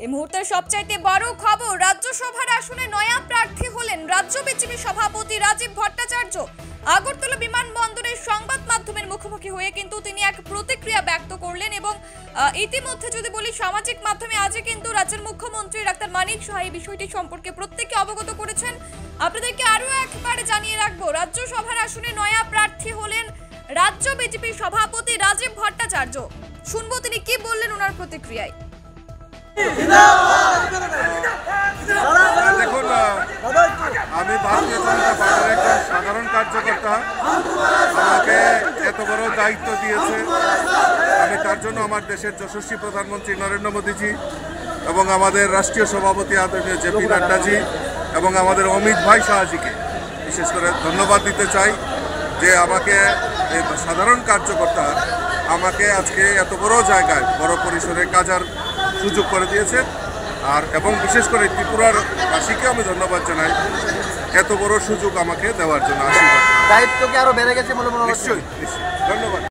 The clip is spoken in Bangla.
এই মুহূর্তের সবচাইতে বড় খবর, রাজ্যসভার আসনে নয়া প্রার্থী হলেন রাজ্য বিজেপি সভাপতি রাজীব ভট্টাচার্য। আগরতলা বিমানবন্দরের সংবাদ মাধ্যমের মুখোমুখি হয়ে কিন্তু তিনি এক প্রতিক্রিয়া ব্যক্ত করলেন এবং ইতিমধ্যে যদি বলি সামাজিক মাধ্যমে আজই কিন্তু রাজ্যের মুখ্যমন্ত্রী ডাক্তার মানিক সাহা এই বিষয়টি সম্পর্কে প্রত্যেককে অবগত করেছেন। আপনাদেরকে আরো একবার জানিয়ে রাখবো, রাজ্যসভার আসনে নয়া প্রার্থী হলেন রাজ্য বিজেপি সভাপতি রাজীব ভট্টাচার্য। শুনবো তিনি কি বললেন ওনার প্রতিক্রিয়ায়। দেখুন, আমি ভারতীয় জনতা পার্টির একজন সাধারণ কার্যকর্তা। আমাকে এত বড় দায়িত্ব দিয়েছে, আমি তার জন্য আমার দেশের যশস্বী প্রধানমন্ত্রী নরেন্দ্র মোদীজি এবং আমাদের রাষ্ট্রীয় সভাপতি আদরণীয় জেপি নাড্ডাজি এবং আমাদের অমিত ভাই শাহজিকে বিশেষ করে ধন্যবাদ দিতে চাই যে আমাকে সাধারণ কার্যকর্তা আমাকে আজকে এত বড় জায়গায় বড় পরিসরে কাজার সুযোগ করে দিয়েছে। আর এবং বিশেষ করে ত্রিপুরার বাসীকে আমি ধন্যবাদ জানাই এত বড় সুযোগ আমাকে দেওয়ার জন্য। আশীর্বাদ, দায়িত্ব কি আরো বেড়ে গেছে বলে মনে হচ্ছে? নিশ্চয়ই, ধন্যবাদ।